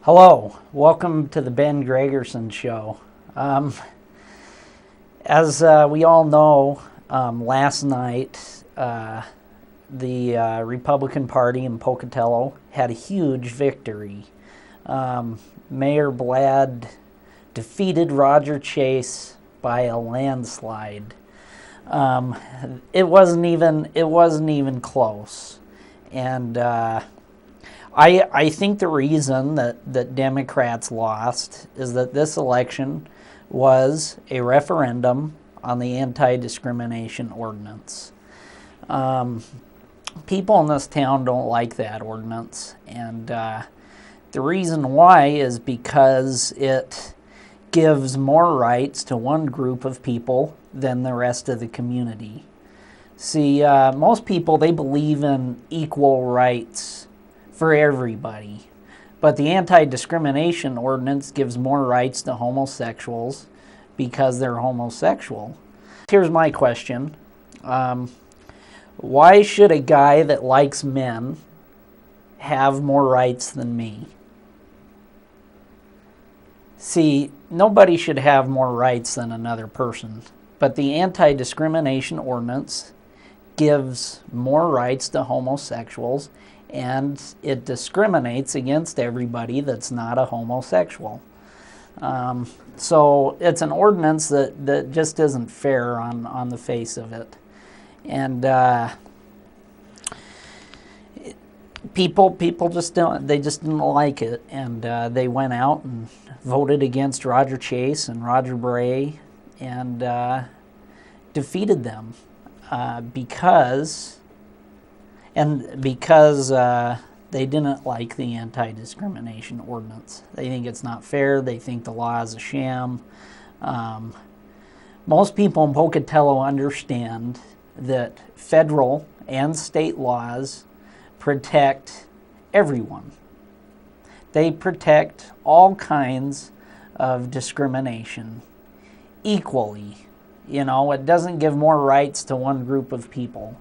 Hello, welcome to the Ben Gregersen Show. As we all know, last night the Republican Party in Pocatello had a huge victory. Mayor Blad defeated Roger Chase by a landslide. It wasn't even close, and I think the reason that Democrats lost is that this election was a referendum on the anti-discrimination ordinance. People in this town don't like that ordinance, and the reason why is because it gives more rights to one group of people than the rest of the community. See, most people, they believe in equal rights for everybody, but the anti-discrimination ordinance gives more rights to homosexuals because they're homosexual. Here's my question. Why should a guy that likes men have more rights than me? See, nobody should have more rights than another person, but the anti-discrimination ordinance gives more rights to homosexuals, and it discriminates against everybody that's not a homosexual. So it's an ordinance that just isn't fair on the face of it. And people just didn't like it, and they went out and voted against Roger Chase and Roger Bray and defeated them because they didn't like the anti-discrimination ordinance. They think it's not fair. They think the law is a sham. Most people in Pocatello understand that federal and state laws protect everyone. They protect all kinds of discrimination equally. You know, it doesn't give more rights to one group of people.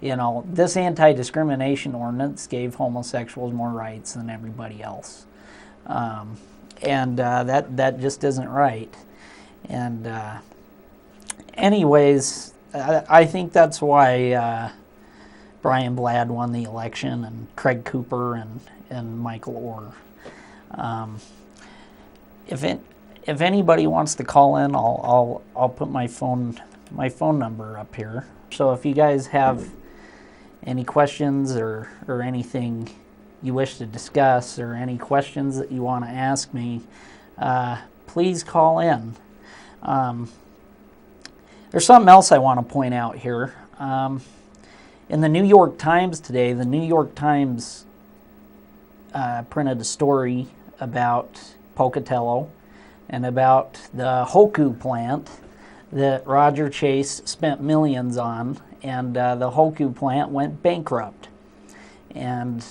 You know, this anti-discrimination ordinance gave homosexuals more rights than everybody else. That just isn't right. And anyways, I think that's why Brian Blad won the election, and Craig Cooper and Michael Orr. If anybody wants to call in, I'll put my phone number up here. So if you guys have any questions or anything you wish to discuss, or any questions that you want to ask me, please call in. There's something else I want to point out here. In the New York Times today, the New York Times printed a story about Pocatello and about the Hoku plant that Roger Chase spent millions on, and the Hoku plant went bankrupt. And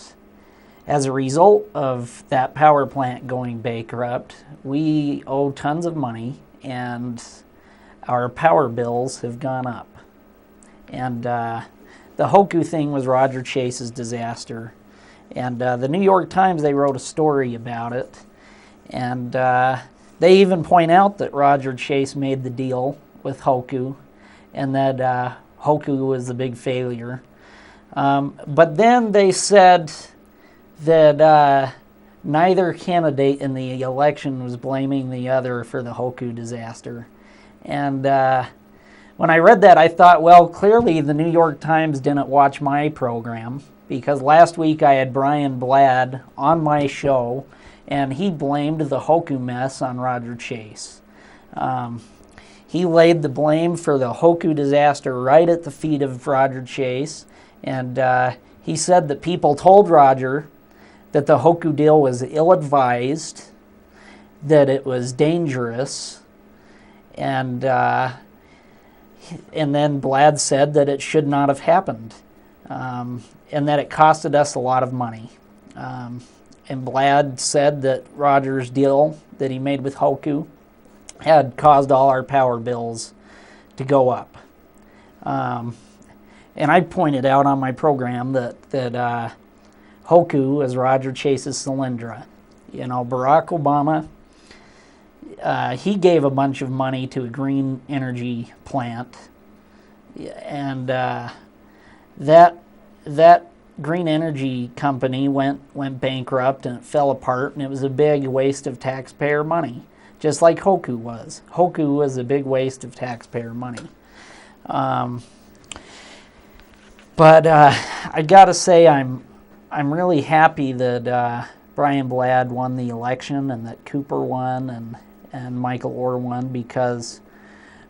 as a result of that power plant going bankrupt, we owe tons of money, and our power bills have gone up. And the Hoku thing was Roger Chase's disaster. And the New York Times, they wrote a story about it. And they even point out that Roger Chase made the deal with Hoku, and that Hoku was the big failure. But then they said that neither candidate in the election was blaming the other for the Hoku disaster. And when I read that, I thought, well, clearly the New York Times didn't watch my program, because last week I had Brian Blad on my show, and he blamed the Hoku mess on Roger Chase. He laid the blame for the Hoku disaster right at the feet of Roger Chase, and he said that people told Roger that the Hoku deal was ill-advised, that it was dangerous, and then Blad said that it should not have happened, and that it costed us a lot of money. And Blad said that Roger's deal that he made with Hoku had caused all our power bills to go up. And I pointed out on my program that Hoku is Roger Chase's Solyndra. You know, Barack Obama, he gave a bunch of money to a green energy plant, and that green energy company went bankrupt and it fell apart, and it was a big waste of taxpayer money, just like Hoku was. Hoku was a big waste of taxpayer money. But I gotta say, I'm really happy that Brian Blad won the election and that Cooper won and Michael Orr won, because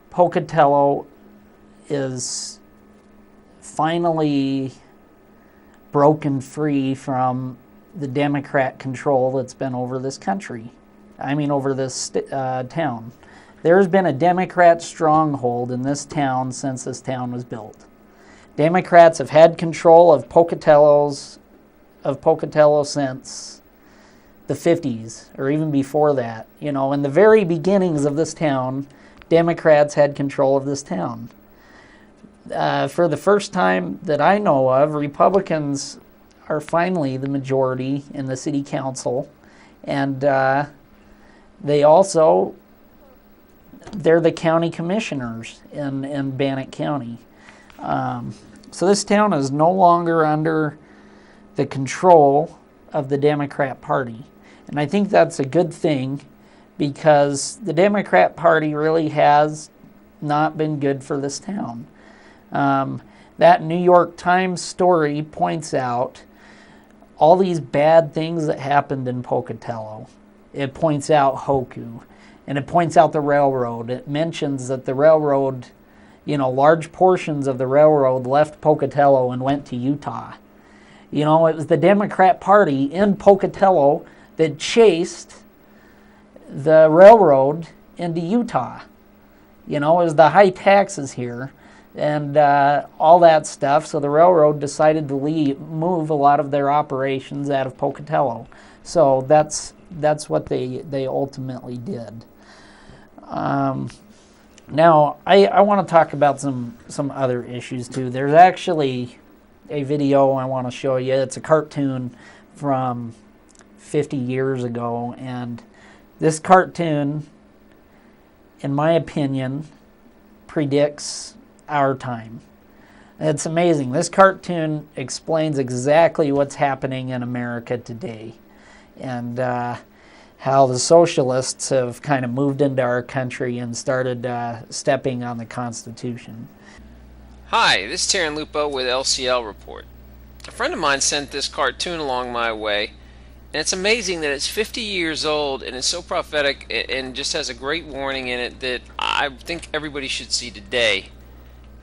Pocatello is finally broken free from the Democrat control that's been over this country. I mean, over this town. There's been a Democrat stronghold in this town since this town was built. Democrats have had control of Pocatello since the 50s, or even before that. You know, in the very beginnings of this town, Democrats had control of this town. For the first time that I know of, Republicans are finally the majority in the city council, and they're the county commissioners in Bannock County. So this town is no longer under the control of the Democrat Party. And I think that's a good thing, because the Democrat Party really has not been good for this town. That New York Times story points out all these bad things that happened in Pocatello. It points out Hoku, and it points out the railroad. It mentions that the railroad, you know, large portions of the railroad left Pocatello and went to Utah. You know, it was the Democrat Party in Pocatello that chased the railroad into Utah. You know, it was the high taxes here and all that stuff, so the railroad decided to move a lot of their operations out of Pocatello. So that's what they ultimately did. Now, I want to talk about some other issues too. There's actually a video I want to show you. It's a cartoon from 50 years ago, and this cartoon, in my opinion, predicts our time. It's amazing. This cartoon explains exactly what's happening in America today, and how the socialists have kind of moved into our country and started stepping on the Constitution. Hi, this is Taryn Lupo with LCL Report. A friend of mine sent this cartoon along my way, and it's amazing that it's 50 years old and it's so prophetic and just has a great warning in it that I think everybody should see today.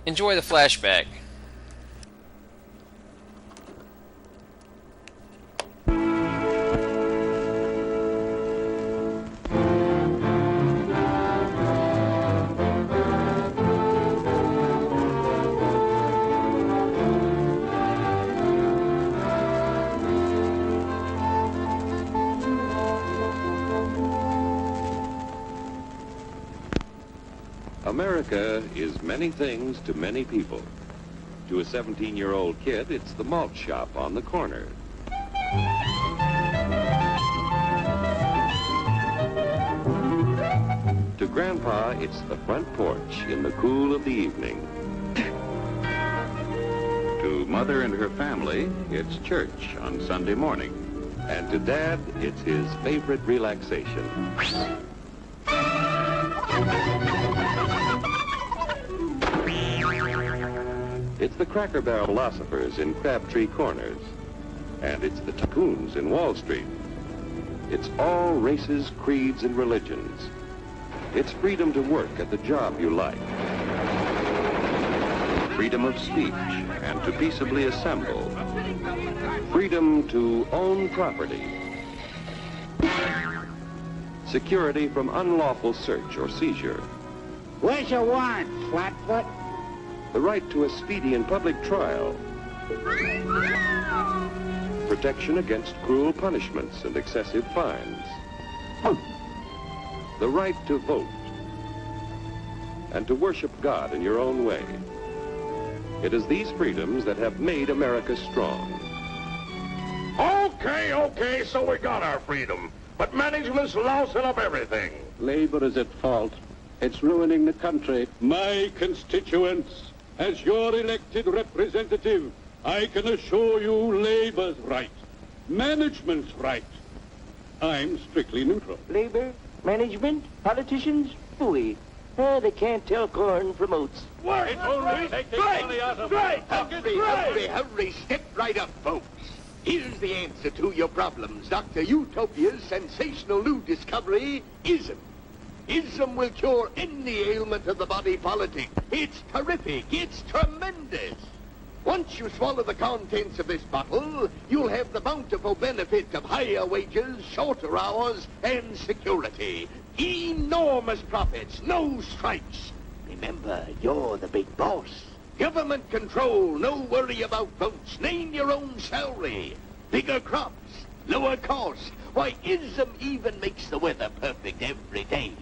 Enjoy the flashback. America is many things to many people. To a 17-year-old kid, it's the malt shop on the corner. To Grandpa, it's the front porch in the cool of the evening. To Mother and her family, it's church on Sunday morning. And to Dad, it's his favorite relaxation. It's the Cracker Barrel philosophers in Crabtree Corners. And it's the tycoons in Wall Street. It's all races, creeds, and religions. It's freedom to work at the job you like. Freedom of speech and to peaceably assemble. Freedom to own property. Security from unlawful search or seizure. Where's your warrant, Flatfoot? The right to a speedy and public trial. Protection against cruel punishments and excessive fines. The right to vote. And to worship God in your own way. It is these freedoms that have made America strong. Okay, so we got our freedom. but management's lousing up everything. Labor is at fault. It's ruining the country. My constituents, as your elected representative, I can assure you Labor's right. Management's right. I'm strictly neutral. Labor, management, politicians, fooey. They can't tell corn from oats. Work! Hurry, step right up, folks. Here's the answer to your problems. Dr. Utopia's sensational new discovery, ism. Ism will cure any ailment of the body politic. It's terrific. It's tremendous. Once you swallow the contents of this bottle, you'll have the bountiful benefit of higher wages, shorter hours, and security. Enormous profits, no strikes. Remember, you're the big boss. Government control, no worry about votes. Name your own salary. Bigger crops, lower cost. Why, ism even makes the weather perfect every day.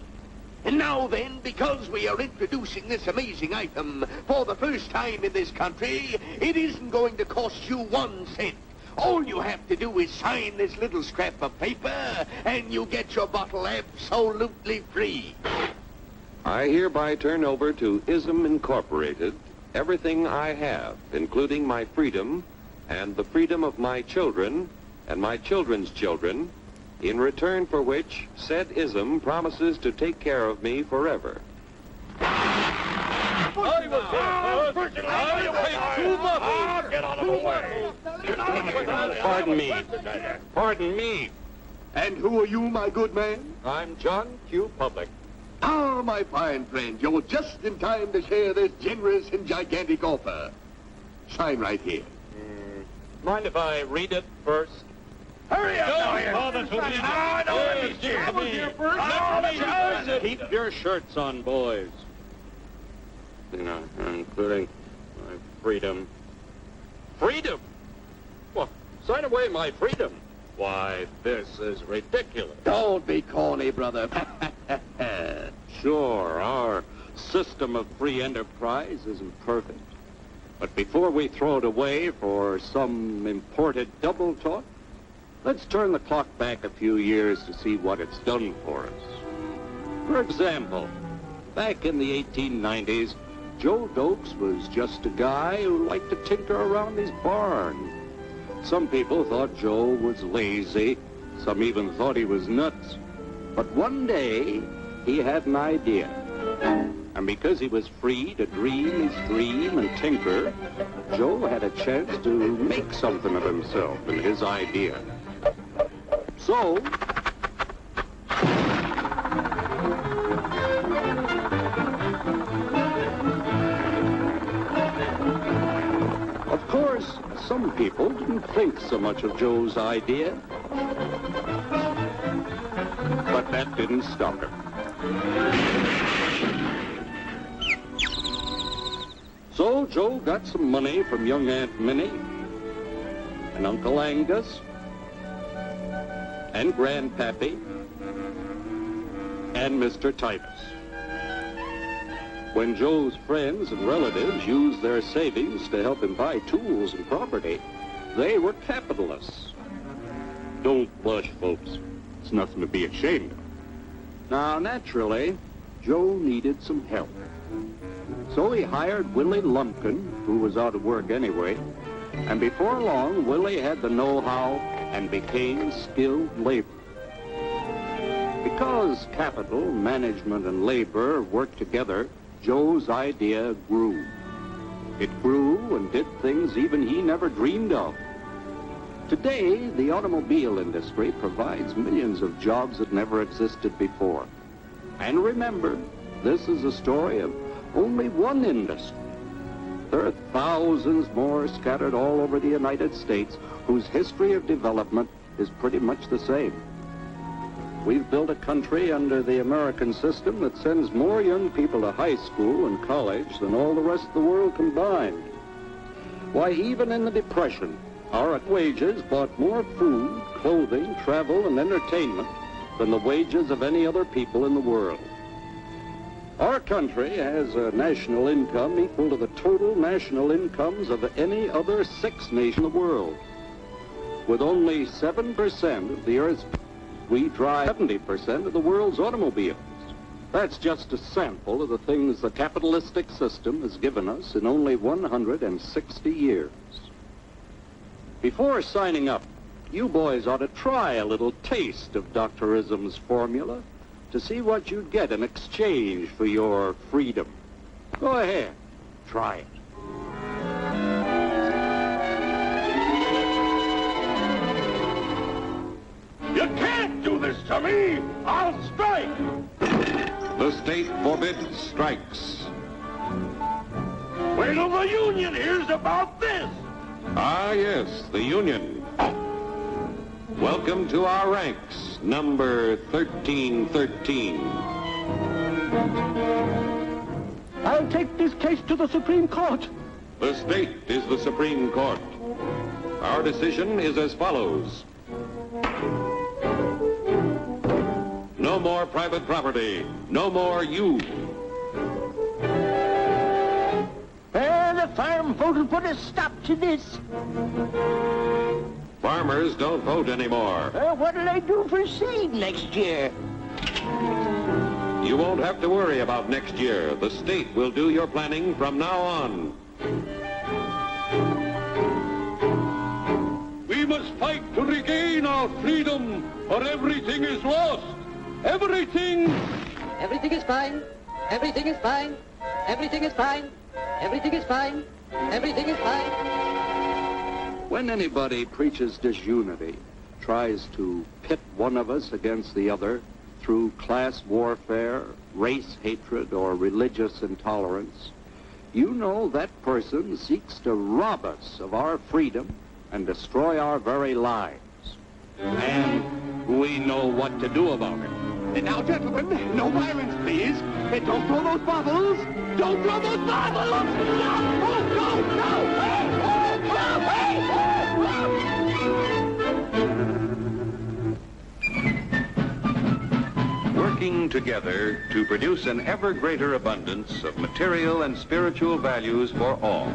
And now then, because we are introducing this amazing item for the first time in this country, it isn't going to cost you 1 cent. All you have to do is sign this little scrap of paper, and you get your bottle absolutely free. I hereby turn over to ISM Incorporated everything I have, including my freedom and the freedom of my children and my children's children, in return for which said ISM promises to take care of me forever. Pardon me. And who are you, my good man? I'm John Q. Public. Ah, my fine friend, you're just in time to share this generous and gigantic offer. Sign right here. Mind if I read it first? Hurry up! Keep your shirts on, boys. Including my freedom. Freedom? Well, sign away my freedom. Why, this is ridiculous. Don't be corny, brother. Sure, our system of free enterprise isn't perfect. But before we throw it away for some imported double talk, let's turn the clock back a few years to see what it's done for us. For example, back in the 1890s, Joe Dokes was just a guy who liked to tinker around his barn. Some people thought Joe was lazy. Some even thought he was nuts. But one day, he had an idea. And because he was free to dream his dream and tinker, Joe had a chance to make something of himself and his idea. So, of course, some people didn't think so much of Joe's idea. But that didn't stop him. So Joe got some money from young Aunt Minnie and Uncle Angus and Grandpappy and Mr. Titus. When Joe's friends and relatives used their savings to help him buy tools and property, they were capitalists. Don't blush, folks. It's nothing to be ashamed of. Now, naturally, Joe needed some help. So he hired Willie Lumpkin, who was out of work anyway, and before long, Willie had the know-how and became skilled labor. Because capital, management, and labor worked together, Joe's idea grew. It grew and did things even he never dreamed of. Today, the automobile industry provides millions of jobs that never existed before. And remember, this is a story of only one industry. There are thousands more scattered all over the United States whose history of development is pretty much the same. We've built a country under the American system that sends more young people to high school and college than all the rest of the world combined. Why, even in the Depression, our wages bought more food, clothing, travel, and entertainment than the wages of any other people in the world. Our country has a national income equal to the total national incomes of any other 6 nations in the world. With only 7% of the Earth's we drive 70% of the world's automobiles. That's just a sample of the things the capitalistic system has given us in only 160 years. Before signing up, you boys ought to try a little taste of Dr. Ism's formula to see what you'd get in exchange for your freedom. Go ahead, try it. You can't do this to me! I'll strike! The state forbids strikes. Wait till the union hears about this! Ah, yes, the union. Welcome to our ranks, number 1313. I'll take this case to the Supreme Court. The state is the Supreme Court. Our decision is as follows. No more private property. No more you. The farm vote will put a stop to this. Farmers don't vote anymore. What'll they do for seed next year? You won't have to worry about next year. The state will do your planning from now on. We must fight to regain our freedom, or everything is lost. Everything! Everything is fine. Everything is fine. Everything is fine. Everything is fine. Everything is fine. When anybody preaches disunity, tries to pit one of us against the other through class warfare, race hatred, or religious intolerance, you know that person seeks to rob us of our freedom and destroy our very lives. And we know what to do about it. Now, gentlemen, no violence, please. Don't throw those bottles. Don't throw those bottles! No! Oh, no! No! Hey! Oh, no! Hey! Working together to produce an ever greater abundance of material and spiritual values for all.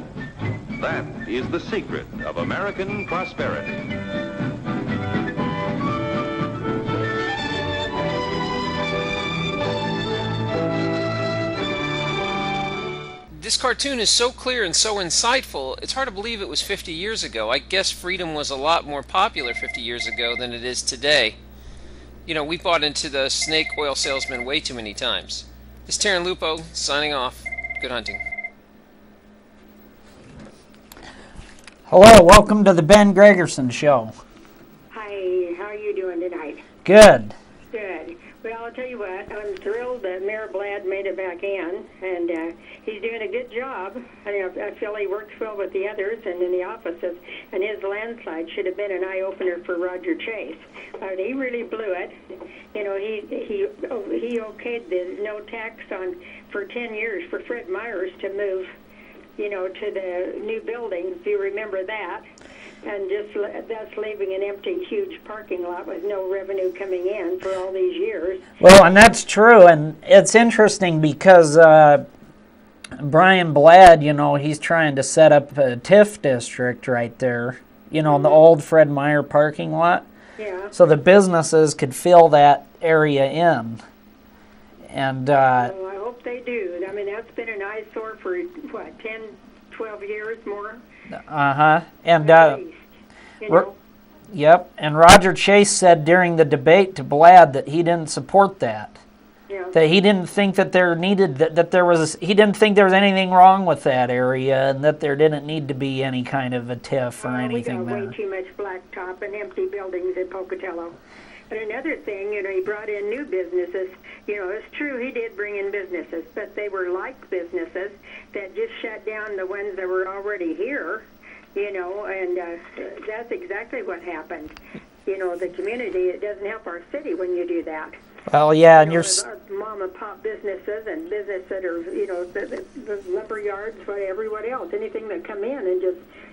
That is the secret of American prosperity. This cartoon is so clear and so insightful, it's hard to believe it was 50 years ago. I guess freedom was a lot more popular 50 years ago than it is today. You know, we bought into the snake oil salesman way too many times. This is Terran Lupo, signing off. Good hunting. Hello, welcome to the Ben Gregersen Show. Hi, how are you doing tonight? Good. Good. Well, I'll tell you what, I'm thrilled that Mayor Blad made it back in, and he's doing a good job. I feel he works well with the others and in the offices, and his landslide should have been an eye-opener for Roger Chase. He really blew it. You know, he okayed the no tax on for 10 years for Fred Myers to move, you know, to the new building, if you remember that. And just that's leaving an empty, huge parking lot with no revenue coming in for all these years. Well, and that's true, and it's interesting because Brian Blad, you know, he's trying to set up a TIF district right there, you know, in the old Fred Meyer parking lot. Yeah. So the businesses could fill that area in. And well, I hope they do. I mean, that's been an eyesore for, what, 10, 12 years more? And you know? Yep, and Roger Chase said during the debate to Blad that he didn't support that. Yeah. That he didn't think that there needed that there was he didn't think there was anything wrong with that area, and that there didn't need to be any kind of a TIF or anything we got there. way too much blacktop and empty buildings in Pocatello. And another thing, you know, he brought in new businesses. You know, it's true he did bring in businesses, but they were like businesses that just shut down the ones that were already here, you know, and that's exactly what happened. You know, the community, it doesn't help our city when you do that. Well, yeah, and you're mom and pop businesses and business that are, you know, the lumber yards, everyone else, anything that come in and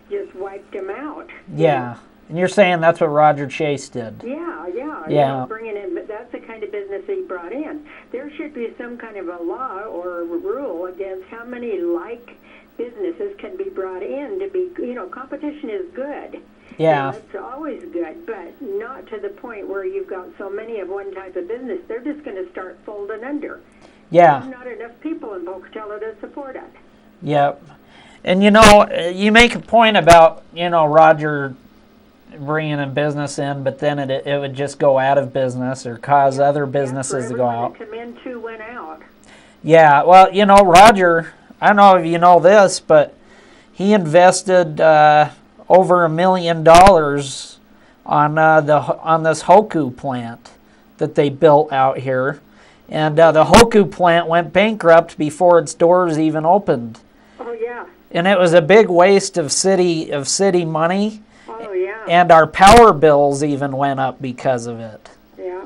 just wiped them out. Yeah. And you're saying that's what Roger Chase did? Yeah. Bringing in, but that's the kind of business he brought in. There should be some kind of a law or a rule against how many like businesses can be brought in to be, you know, competition is good. Yeah. That's always good, but not to the point where you've got so many of one type of business. They're just going to start folding under. Yeah. There's not enough people in Pocatello to support it. Yep. And, you make a point about, Roger bringing a business in, but then it would just go out of business or cause other businesses to go out. Come in, two went out. Yeah, well, Roger, I don't know if you know this, but he invested over $1 million on this Hoku plant that they built out here, and the Hoku plant went bankrupt before its doors even opened. Oh yeah. And it was a big waste of city money. Oh yeah. And our power bills even went up because of it. Yeah.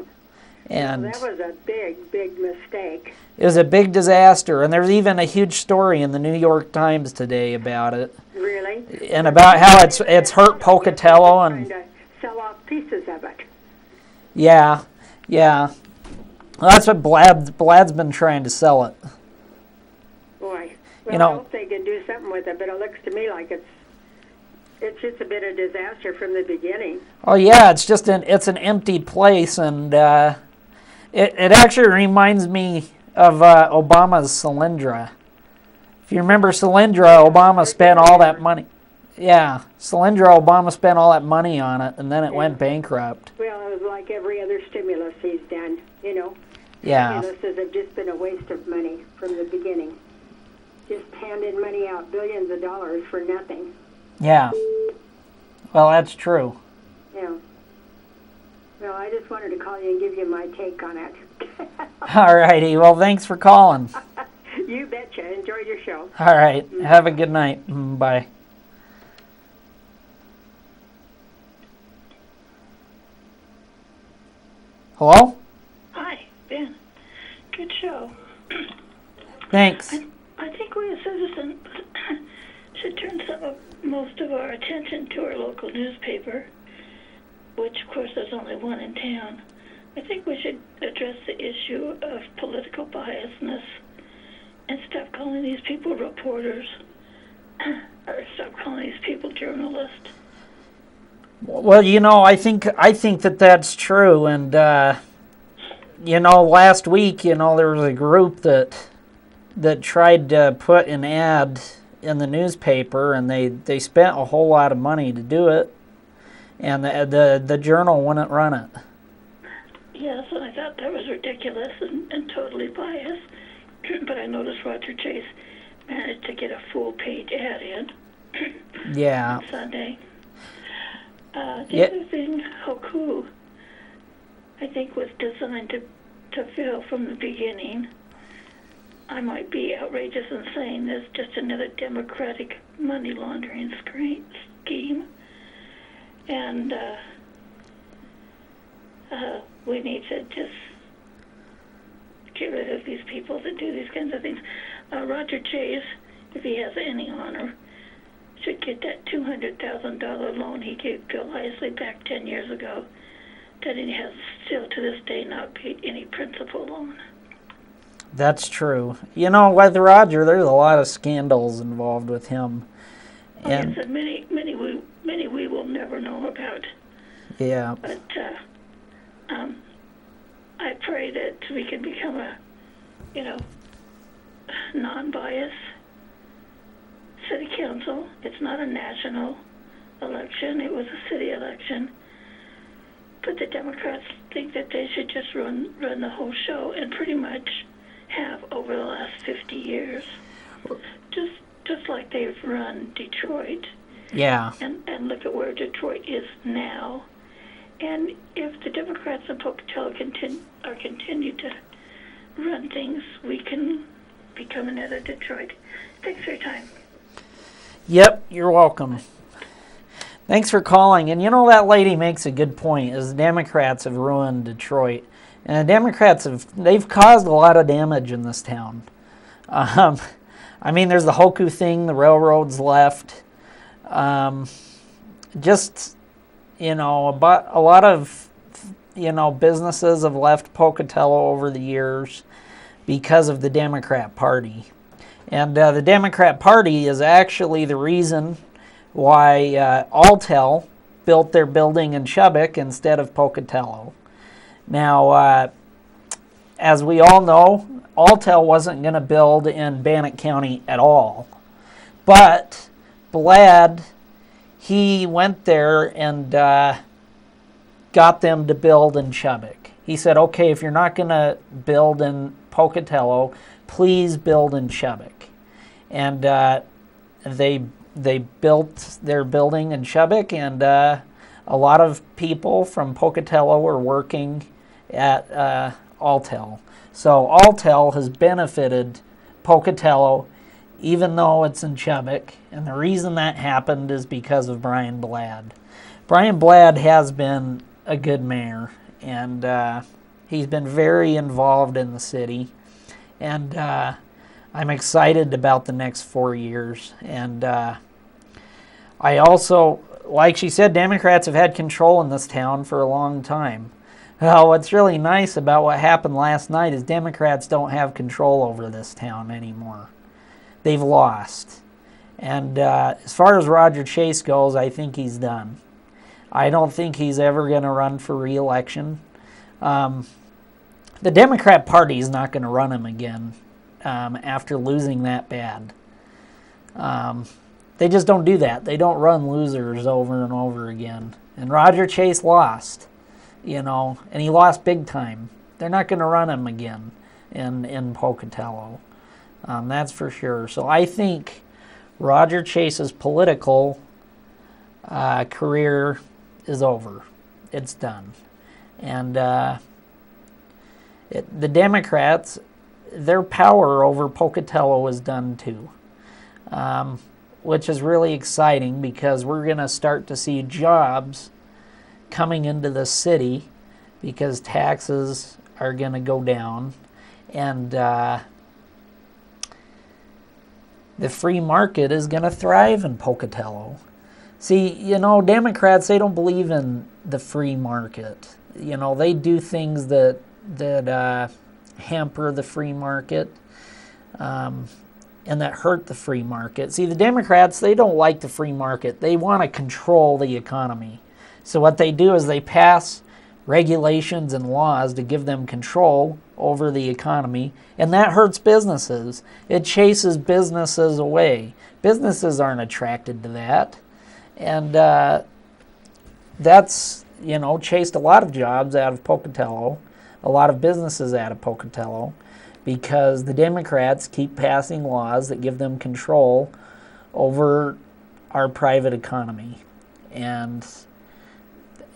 And that was a big mistake. It was a big disaster, and there's even a huge story in the New York Times today about it. Really? And about how it's hurt Pocatello and trying to sell off pieces of it. Yeah. Well, that's what Blad's been trying to sell it. Boy. Well, I hope they can do something with it, but it looks to me like it's just a bit of disaster from the beginning. Oh yeah, it's an empty place, and it actually reminds me of Obama's Solyndra. If you remember Solyndra, Obama spent all that money. Yeah, Solyndra, Obama spent all that money on it, and then it went bankrupt. Well, it was like every other stimulus he's done, Yeah. Stimuluses have just been a waste of money from the beginning. Just handing money out, billions of dollars for nothing. Yeah. Well, that's true. Yeah. Well, I just wanted to call you and give you my take on it. All righty. Well, thanks for calling. You betcha. Enjoy your show. All right. Have a good night. Bye. Hello? Hi, Ben. Good show. Thanks. I think we as citizens should turn most of our attention to our local newspaper, which, of course, there's only one in town. I think we should address the issue of political biasness and stop calling these people reporters or stop calling these people journalists. Well, I think that's true, and last week, there was a group that tried to put an ad in the newspaper, and they spent a whole lot of money to do it, and the journal wouldn't run it. Yes, and I thought that was ridiculous and totally biased. But I noticed Roger Chase managed to get a full-page ad in. Yeah. On Sunday. The other thing, Hoku, I think was designed to fail from the beginning. I might be outrageous in saying this, just another Democratic money laundering scheme. And we need to just get rid of these people that do these kinds of things. Roger Chase, if he has any honor, should get that $200,000 loan he gave Bill Isley back 10 years ago that he has still to this day not paid any principal on. That's true. With Roger, there's a lot of scandals involved with him. And yes, many we will never know about. Yeah. But I pray that we can become a, non-biased city council. It's not a national election. It was a city election. But the Democrats think that they should just run the whole show, and pretty much have over the last 50 years. Just like they've run Detroit. Yeah. And look at where Detroit is now. And if the Democrats in Pocatello continue to run things, we can become another Detroit. Thanks for your time. Yep, you're welcome. Thanks for calling. And that lady makes a good point, is the Democrats have ruined Detroit. And the Democrats they've caused a lot of damage in this town. There's the Hoku thing, the railroads left. About a lot of, businesses have left Pocatello over the years because of the Democrat Party. And the Democrat Party is actually the reason why Altel built their building in Chubbuck instead of Pocatello. Now, as we all know, Alltel wasn't going to build in Bannock County at all. But Blad, he went there and got them to build in Chubbuck. He said, okay, if you're not going to build in Pocatello, please build in Chubbuck. And they built their building in Chubbuck, and a lot of people from Pocatello were working at Alltel. So Alltel has benefited Pocatello even though it's in Chubbuck, and the reason that happened is because of Brian Blad. Brian Blad has been a good mayor, and he's been very involved in the city, and I'm excited about the next 4 years. And I also, like she said, Democrats have had control in this town for a long time. Well, what's really nice about what happened last night is Democrats don't have control over this town anymore. They've lost. And as far as Roger Chase goes, I think he's done. I don't think he's ever going to run for re-election. The Democrat Party is not going to run him again after losing that bad. They just don't do that. They don't run losers over and over again. And Roger Chase lost, and he lost big time. They're not going to run him again in Pocatello. That's for sure. So I think Roger Chase's political career is over. It's done. And the Democrats, their power over Pocatello is done too, which is really exciting because we're going to start to see jobs coming into the city because taxes are going to go down, and the free market is going to thrive in Pocatello. See, Democrats, they don't believe in the free market. They do things that hamper the free market and that hurt the free market. See, the Democrats, they don't like the free market. They want to control the economy. So what they do is they pass regulations and laws to give them control over the economy, and that hurts businesses. It chases businesses away. Businesses aren't attracted to that. And that's, chased a lot of jobs out of Pocatello, a lot of businesses out of Pocatello, because the Democrats keep passing laws that give them control over our private economy. And,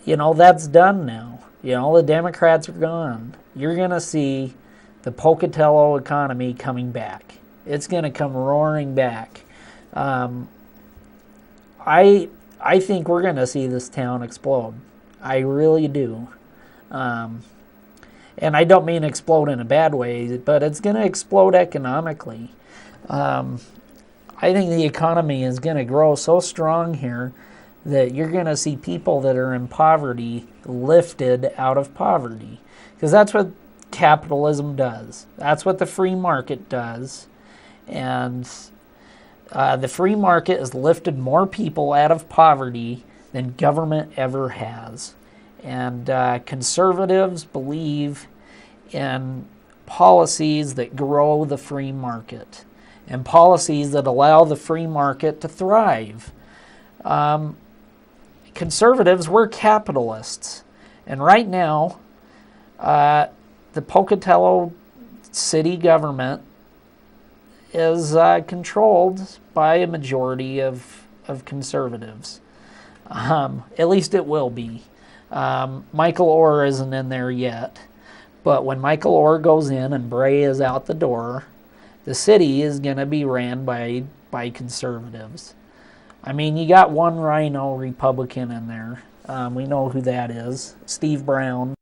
that's done now. The Democrats are gone. You're going to see the Pocatello economy coming back. It's going to come roaring back. I think we're going to see this town explode. I really do. And I don't mean explode in a bad way, but it's going to explode economically. I think the economy is going to grow so strong here that you're going to see people that are in poverty lifted out of poverty. Because that's what capitalism does. That's what the free market does. And the free market has lifted more people out of poverty than government ever has. And conservatives believe in policies that grow the free market and policies that allow the free market to thrive. Conservatives, we're capitalists. And right now, the Pocatello city government is controlled by a majority of conservatives. At least it will be. Michael Orr isn't in there yet. But when Michael Orr goes in and Bray is out the door, the city is going to be ran by conservatives. I mean, you got one rhino Republican in there. We know who that is, Steve Brown.